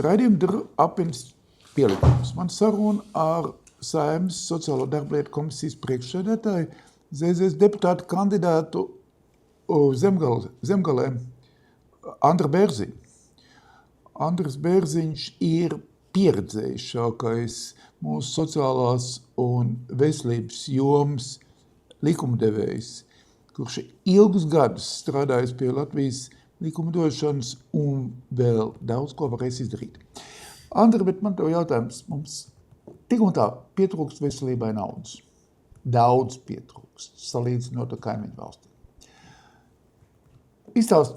Raidījuma apviens pielikums. Man saruna ar Saeimas sociālo darblietu komisijas priekšsēdētāju, ZZS deputātu kandidātu Zemgalē, Andra Bērziņu. Andris Bērziņš ir pieredzējušākais mūsu sociālās un veselības jomas likumdevējs, kurš ilgus gadus strādājis pie Latvijas likumdošanas un vēl daudz ko varēs izdarīt. Andra, bet man tev jautājums, mums tik un tā pietrūkst veselībai naudas. Daudz pietrūkst, salīdzinot ar kaimiņu valstīm. Izstāst,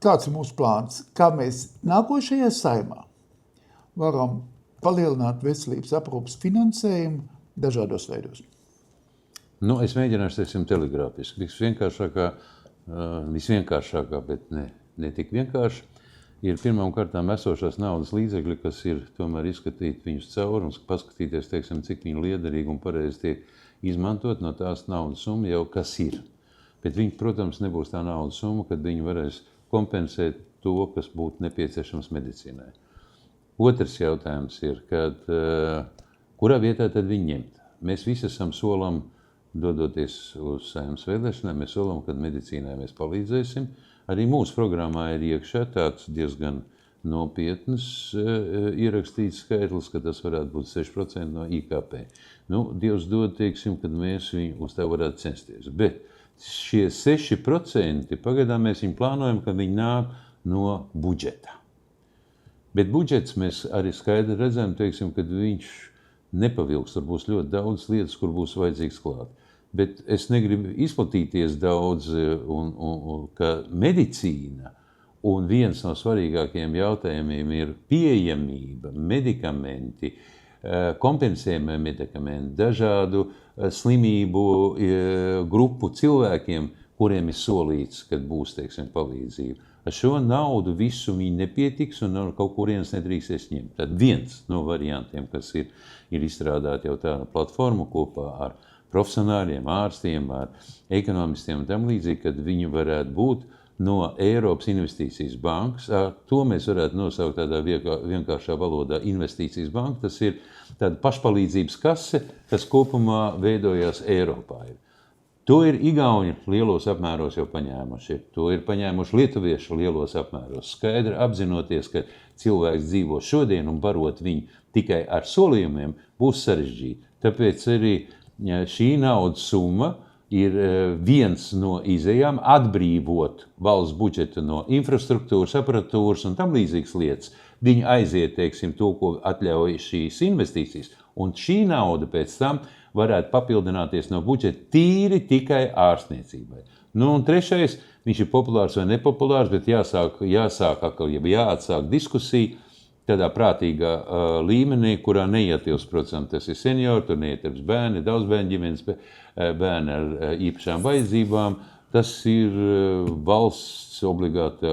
kāds ir mūsu plāns, kā mēs nākošajā Saeimā varam palielināt veselības aprūpes finansējumu dažādos veidos. Es mēģināšu, teiksim, telegrāfiski. Visvienkāršākā, bet ne tik vienkārši, ir pirmām kārtām esošās naudas līdzekļi, kas ir tomēr izskatīt viņus cauri un paskatīties, teiksim, cik viņi liederīgi un pareizi tiek izmantot no tās naudas summa jau kas ir. Bet viņi, protams, nebūs tā naudas summa, kad viņi varēs kompensēt to, kas būtu nepieciešams medicīnai. Otrs jautājums ir, kad kurā vietā tad viņi ņemt? Mēs visi esam solam, dodoties uz Saeimas vēlēšanām, mēs solam, kad medicīnai mēs palīdzēsim. Arī mūsu programmā ir iekšā tāds diezgan nopietnas ierakstīts skaitlis, ka tas varētu būt 6% no IKP. Dievs dod, teiksim, kad mēs viņu uz tā varētu censties. Bet šie 6% pagaidām mēs viņu plānojam, kad viņi nāk no budžeta. Bet budžets mēs arī skaidri redzam, teiksim, kad viņš nepavilks, tur būs ļoti daudz lietas, kur būs vajadzīgs klāt. Bet es negribu izplatīties daudz, ka medicīna un viens no svarīgākajiem jautājumiem ir pieejamība, medikamenti, kompensējumie medikamenti, dažādu slimību grupu cilvēkiem, kuriem ir solīts, kad būs, teiksim, palīdzība. Ar šo naudu visu viņi nepietiks un kaut kurienes nedrīkstēs ņemt. Tad viens no variantiem, kas ir izstrādāt jau tādu platformu kopā ar profesionāļiem, ārstiem, ar ekonomistiem un tam līdzīgi, kad viņi varētu būt no Eiropas investīcijas bankas. To mēs varētu nosaukt tādā vienkāršā valodā investīcijas banka. Tas ir tāda pašpalīdzības kase, kas kopumā veidojās Eiropā. To ir igauņi lielos apmēros jau paņēmuši. To ir paņēmuši lietuvieši lielos apmēros. Skaidri apzinoties, ka cilvēks dzīvo šodien un barot viņu tikai ar solījumiem, būs sarežģīti. Tāpēc arī šī naudas summa ir viens no izejām atbrīvot valsts budžetu no infrastruktūras, aparatūras un tam līdzīgas lietas. Viņi aiziet, teiksim, to, ko atļauj šīs investīcijas. Un šī nauda pēc tam varētu papildināties no budžeta tīri tikai ārstniecībai. Un trešais, viņš ir populārs vai nepopulārs, bet jāsāk atkal, jāatsāk diskusija tādā prātīgā līmenī, kurā neietilps, protams, tas ir seniori, tur neietilps bērni, daudz bērnu ģimenes, bērni ar īpašām vajadzībām. Tas ir valsts obligāta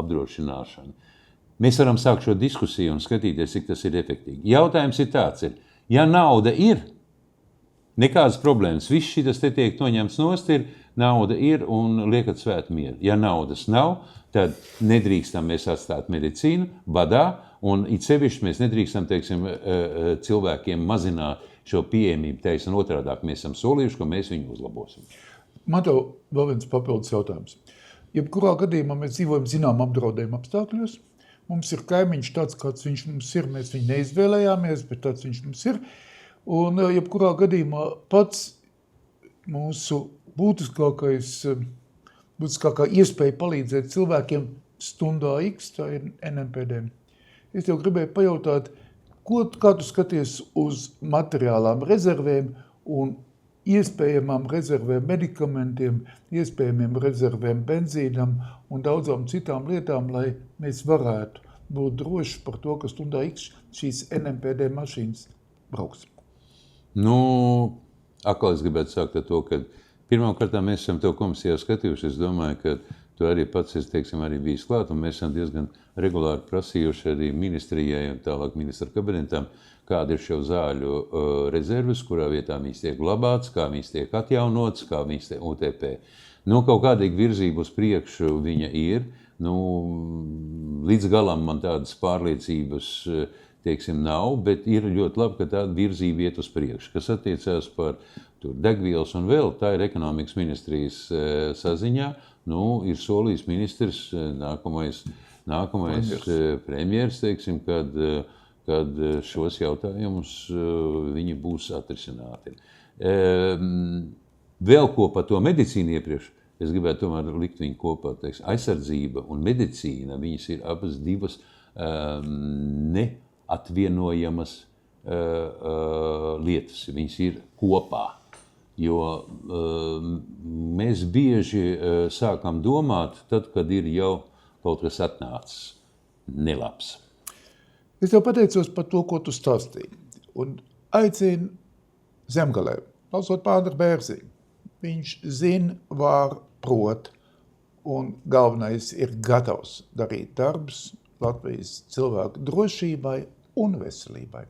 apdrošināšana. Mēs varam sākt šo diskusiju un skatīties, cik tas ir efektīgi. Jautājums ir tāds, ja nauda ir, nekādas problēmas, viss šitas te tiek noņemts nost, nauda ir un liekat svēt mieru. Ja naudas nav, tad nedrīkstam mēs atstāt medicīnu badā, un it sevišķi mēs nedrīkstam, teiksim, cilvēkiem mazināt šo pieejamību, teiksim, otrādāk mēs esam solījuši, ka mēs viņu uzlabosim. Man tev vēl viens papildus jautājums. Jebkurā gadījumā mēs dzīvojam zinām apdraudējuma apstākļos. Mums ir kaimiņš tāds, kāds viņš mums ir, mēs viņu neizvēlējāmies, bet tāds viņš mums ir. Un jebkurā gadījumā pats mūsu būtiskākā iespēja palīdzēt cilvēkiem stundā X, tā ir NMPD. Es tev gribēju pajautāt, kā tu skaties uz materiālām rezervēm un iespējamām rezervēm medikamentiem, iespējamiem rezervēm benzīnam un daudzām citām lietām, lai mēs varētu būt droši par to, ka stundā X šīs NMPD mašīnas brauks. Atkal es gribētu sākt ar to, ka pirmām kārtām mēs esam tev komisijā skatījuši. Es domāju, ka tu arī pats esi, teiksim, arī bijis klāt, un mēs esam diezgan regulāri prasījuši arī ministrijai un tālāk ministra kabinetam, kāda ir šo zāļu rezerves, kurā vietā viņas tiek glabāts, kā viņas tiek atjaunotas, kā viņas tiek UTP. Kaut kādīgi virzība uz priekšu viņa ir, līdz galam man tādas pārliecības, teiksim, nav, bet ir ļoti labi, ka tāda virzība iet uz priekšu, kas attiecās par degvielas un vēl, tā ir ekonomikas ministrijas saziņā, ir solījis ministrs, nākamais premjers, teiksim, kad šos jautājumus viņi būs atrisināti. Vēl ko par to medicīnu iepriekš, es gribētu tomēr likt viņu kopā, teiksim, aizsardzība un medicīna, viņas ir abas divas neatvienojamas lietas, viņas ir kopā. Jo mēs bieži sākam domāt, tad, kad ir jau kaut kas atnācis nelabs. Es tev pateicos par to, ko tu stāstīji. Un aicinu Zemgalē, balsot par Andru Bērziņu. Viņš zina, var, prot, un galvenais ir gatavs darīt darbus Latvijas cilvēku drošībai un veselībai.